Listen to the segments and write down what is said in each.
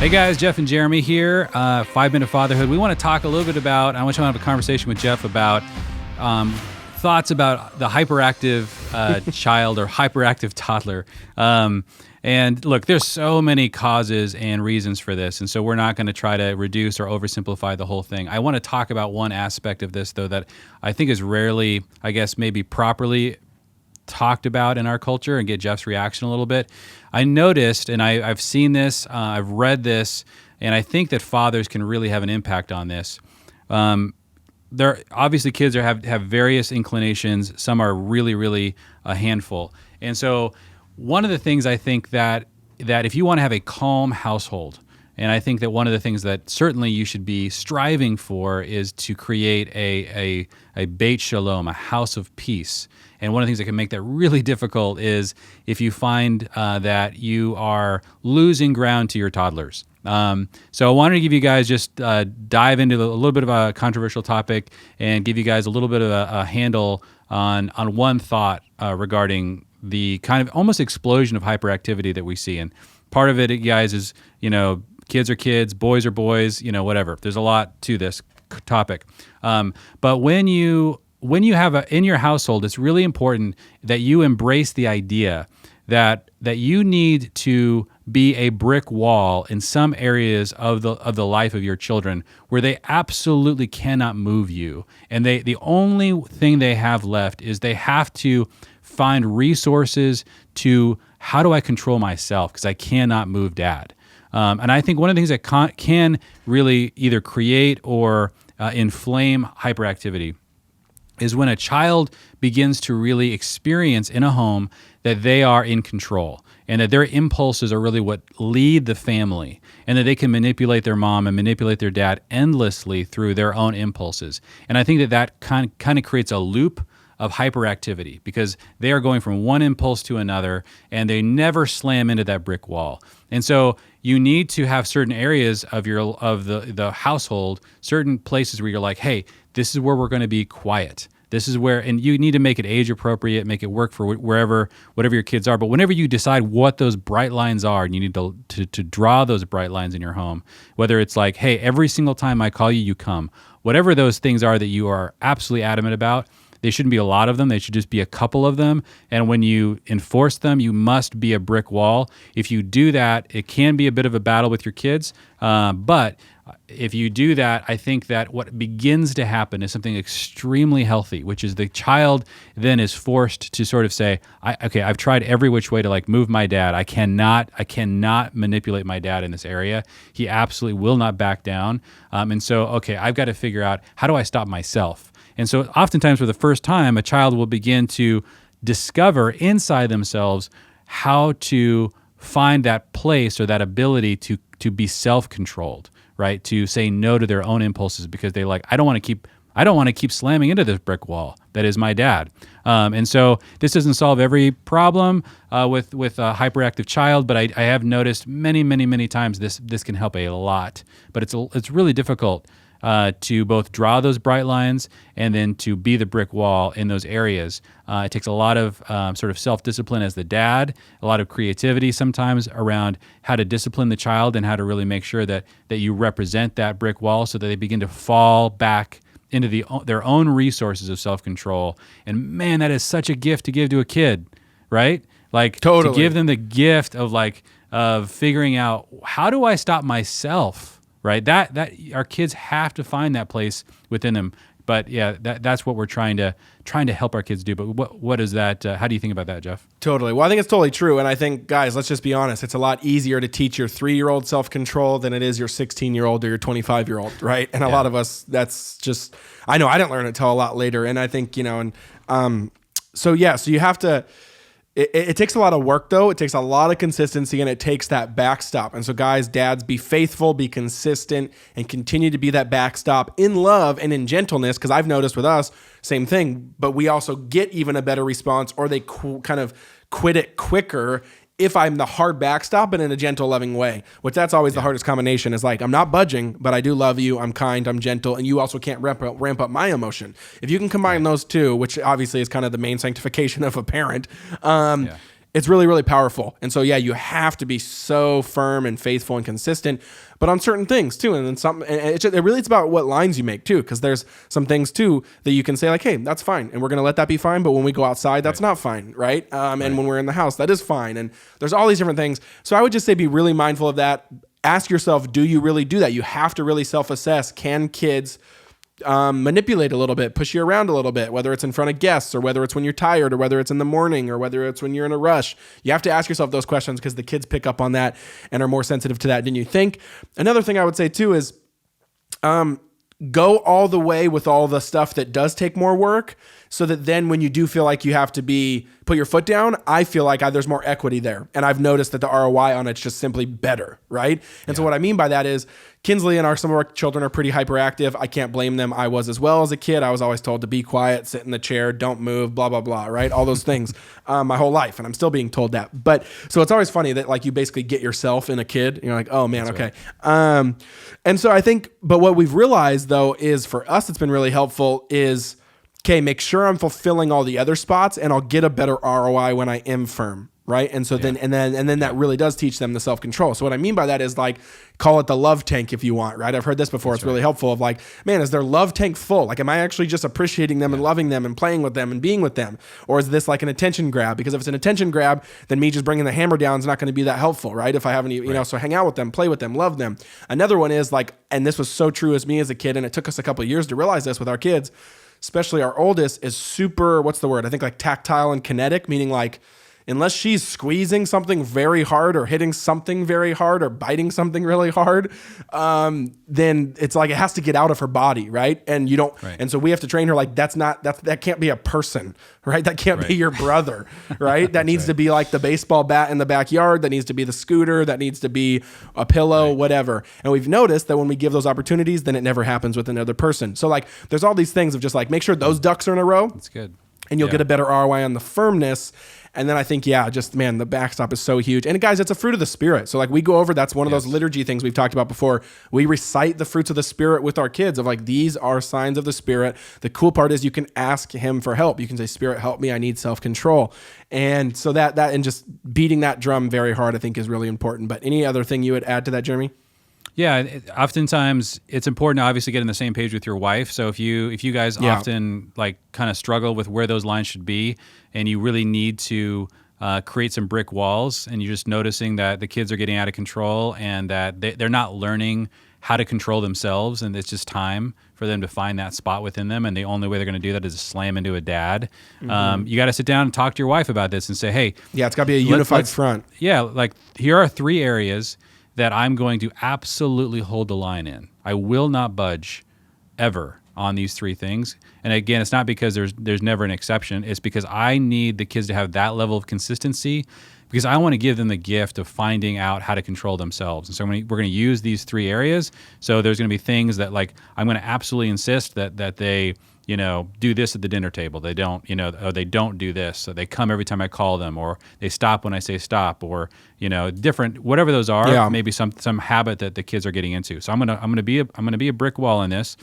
Hey guys, Jeff and Jeremy here, 5 Minute Fatherhood. We want to talk a little bit about, I want to have a conversation with Jeff about thoughts about the hyperactive child or hyperactive toddler. And look, there's so many causes and reasons for this, and so we're not going to try to reduce or oversimplify the whole thing. I want to talk about one aspect of this, though, that I think is rarely, I guess, maybe properly talked about in our culture, and get Jeff's reaction a little bit. I noticed, and I've seen this, I've read this, and I think that fathers can really have an impact on this. There obviously kids have various inclinations. Some are really a handful, and so one of the things I think that if you want to have a calm household, and I think that one of the things that certainly you should be striving for is to create a Beit Shalom, a house of peace. And one of the things that can make that really difficult is if you find that you are losing ground to your toddlers. So I wanted to give you guys just dive into a little bit of a controversial topic and give you guys a little bit of a handle on one thought regarding the kind of almost explosion of hyperactivity that we see. And part of it, guys, is, kids are kids, boys are boys, whatever. There's a lot to this topic. But when you have in your household, it's really important that you embrace the idea that you need to be a brick wall in some areas of the life of your children where they absolutely cannot move you. And the only thing they have left is they have to find resources to, how do I control myself because I cannot move dad. And I think one of the things that can really either create or inflame hyperactivity is when a child begins to really experience in a home that they are in control and that their impulses are really what lead the family, and that they can manipulate their mom and manipulate their dad endlessly through their own impulses. And I think that kind of creates a loop of hyperactivity because they are going from one impulse to another and they never slam into that brick wall. And so you need to have certain areas of the household, certain places where you're like, hey, this is where we're going to be quiet. This is where, and you need to make it age appropriate, make it work for whatever your kids are. But whenever you decide what those bright lines are, and you need to draw those bright lines in your home, whether it's like, hey, every single time I call you, you come. Whatever those things are that you are absolutely adamant about, they shouldn't be a lot of them. They should just be a couple of them. And when you enforce them, you must be a brick wall. If you do that, it can be a bit of a battle with your kids. But if you do that, I think that what begins to happen is something extremely healthy, which is the child then is forced to sort of say, I've tried every which way to move my dad. I cannot manipulate my dad in this area. He absolutely will not back down. And so, I've got to figure out, how do I stop myself? And so oftentimes for the first time, a child will begin to discover inside themselves how to find that place or that ability to be self-controlled, right? To say no to their own impulses because they I don't want to keep slamming into this brick wall that is my dad. And so this doesn't solve every problem with a hyperactive child, but I have noticed many times this can help a lot. But it's really difficult to both draw those bright lines and then to be the brick wall in those areas. It takes a lot of sort of self-discipline as the dad, a lot of creativity sometimes around how to discipline the child and how to really make sure that you represent that brick wall so that they begin to fall back into their own resources of self-control. And man, that is such a gift to give to a kid, right? Totally. To give them the gift of figuring out, how do I stop myself? Right, that our kids have to find that place within them. But yeah, that's what we're trying to help our kids do. But what is that? How do you think about that, Jeff? Totally. Well, I think it's totally true. And I think, guys, let's just be honest. It's a lot easier to teach your 3-year-old self-control than it is your 16-year-old or your 25-year-old, right? And a lot of us, that's just, I know I didn't learn it till a lot later. And I think, so you have to, it takes a lot of work, though. It takes a lot of consistency, and it takes that backstop. And so, guys, dads, be faithful, be consistent, and continue to be that backstop in love and in gentleness, because I've noticed with us, same thing, but we also get even a better response, or they kind of quit it quicker if I'm the hard backstop and in a gentle, loving way, which that's always the hardest combination, is I'm not budging, but I do love you, I'm kind, I'm gentle, and you also can't ramp up my emotion. If you can combine those two, which obviously is kind of the main sanctification of a parent, It's really, really powerful. And so, yeah, you have to be so firm and faithful and consistent, but on certain things too. And then it's about what lines you make too, because there's some things too that you can say like, hey, that's fine. And we're going to let that be fine. But when we go outside, that's not fine. Right. And when we're in the house, that is fine. And there's all these different things. So I would just say, be really mindful of that. Ask yourself, do you really do that? You have to really self-assess. Can kids manipulate a little bit, push you around a little bit, whether it's in front of guests or whether it's when you're tired or whether it's in the morning or whether it's when you're in a rush? You have to ask yourself those questions because the kids pick up on that and are more sensitive to that than you think. Another thing I would say too is go all the way with all the stuff that does take more work, so that then when you do feel like you have to put your foot down, I feel like there's more equity there. And I've noticed that the ROI on it's just simply better, right? And so what I mean by that is Kinsley and some of our children are pretty hyperactive. I can't blame them. I was as well as a kid. I was always told to be quiet, sit in the chair, don't move, blah, blah, blah, right? All those things my whole life. And I'm still being told that. But so it's always funny that like you basically get yourself in a kid and you're like, oh man, okay. Right. And so I think, but what we've realized though is for us, it's been really helpful is, okay, make sure I'm fulfilling all the other spots and I'll get a better ROI when I am firm, right? And so then that really does teach them the self-control. So what I mean by that is like, call it the love tank if you want, right? I've heard this before. It's really helpful of like, man, is their love tank full? Like, am I actually just appreciating them and loving them and playing with them and being with them? Or is this like an attention grab? Because if it's an attention grab, then me just bringing the hammer down is not going to be that helpful, right? If I haven't, so hang out with them, play with them, love them. Another one is like, and this was so true as me as a kid, and it took us a couple of years to realize this with our kids, especially our oldest, is super, what's the word? I think like tactile and kinetic, meaning like, unless she's squeezing something very hard or hitting something very hard or biting something really hard, then it's like it has to get out of her body, right? And you don't, and so we have to train her like that can't be a person, right? That can't be your brother, right? That needs to be like the baseball bat in the backyard. That needs to be the scooter. That needs to be a pillow, whatever. And we've noticed that when we give those opportunities, then it never happens with another person. So like, there's all these things of just like, make sure those ducks are in a row. That's good. And you'll get a better ROI on the firmness. And then I think, the backstop is so huge. And guys, it's a fruit of the Spirit. So like we go over, that's one of those liturgy things we've talked about before. We recite the fruits of the Spirit with our kids of like, these are signs of the Spirit. The cool part is you can ask him for help. You can say, Spirit, help me. I need self-control. And so that and just beating that drum very hard, I think is really important. But any other thing you would add to that, Jeremy? Yeah, oftentimes it's important to obviously get on the same page with your wife. So if you guys often like kind of struggle with where those lines should be, and you really need to create some brick walls, and you're just noticing that the kids are getting out of control and that they're not learning how to control themselves, and it's just time for them to find that spot within them, and the only way they're going to do that is to slam into a dad. You got to sit down and talk to your wife about this and say, hey, it's got to be a unified front. Yeah, like here are 3 areas that I'm going to absolutely hold the line in. I will not budge ever on these 3 things. And again, it's not because there's never an exception. It's because I need the kids to have that level of consistency, because I want to give them the gift of finding out how to control themselves. And so we're going to use these 3 areas. So there's going to be things that like I'm going to absolutely insist that they do this at the dinner table. They don't, or they don't do this. So they come every time I call them, or they stop when I say stop, or, different, whatever those are, maybe some habit that the kids are getting into. So I'm going to be a brick wall in this.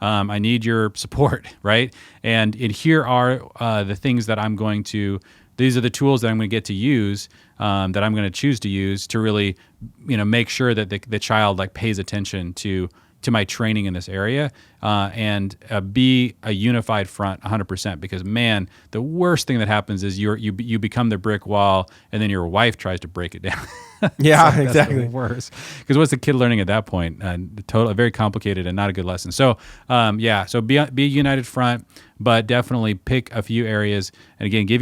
I need your support, right? And here are the things that these are the tools that I'm going to get to use, that I'm going to choose to use to really, make sure that the child like pays attention to my training in this area, and be a unified front 100%. Because man, the worst thing that happens is you become the brick wall, and then your wife tries to break it down. Yeah, so exactly. That's the worst. Because what's the kid learning at that point? Very complicated and not a good lesson. So so be a united front, but definitely pick a few areas, and again, give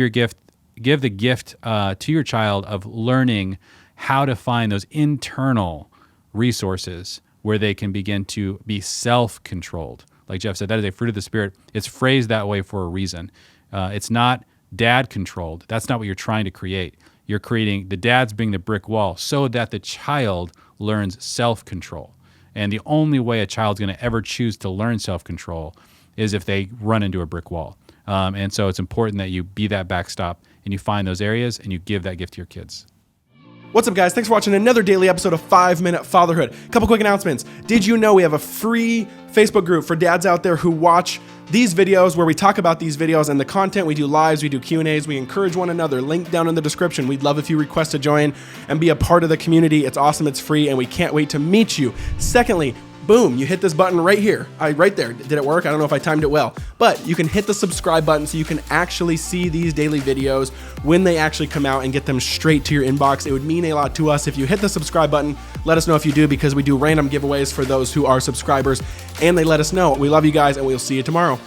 the gift to your child of learning how to find those internal resources where they can begin to be self-controlled. Like Jeff said, that is a fruit of the Spirit. It's phrased that way for a reason. It's not dad-controlled. That's not what you're trying to create. You're creating the dad's being the brick wall so that the child learns self-control. And the only way a child's going to ever choose to learn self-control is if they run into a brick wall. And so it's important that you be that backstop and you find those areas and you give that gift to your kids. What's up, guys? Thanks for watching another daily episode of 5-Minute Fatherhood. A couple quick announcements. Did you know we have a free Facebook group for dads out there who watch these videos where we talk about these videos and the content. We do lives, we do Q&As, we encourage one another. Link down in the description. We'd love if you request to join and be a part of the community. It's awesome, it's free, and we can't wait to meet you. Secondly, boom, you hit this button right here. Right there. Did it work? I don't know if I timed it well. But you can hit the subscribe button so you can actually see these daily videos when they actually come out and get them straight to your inbox. It would mean a lot to us if you hit the subscribe button. Let us know if you do, because we do random giveaways for those who are subscribers, and they let us know. We love you guys, and we'll see you tomorrow.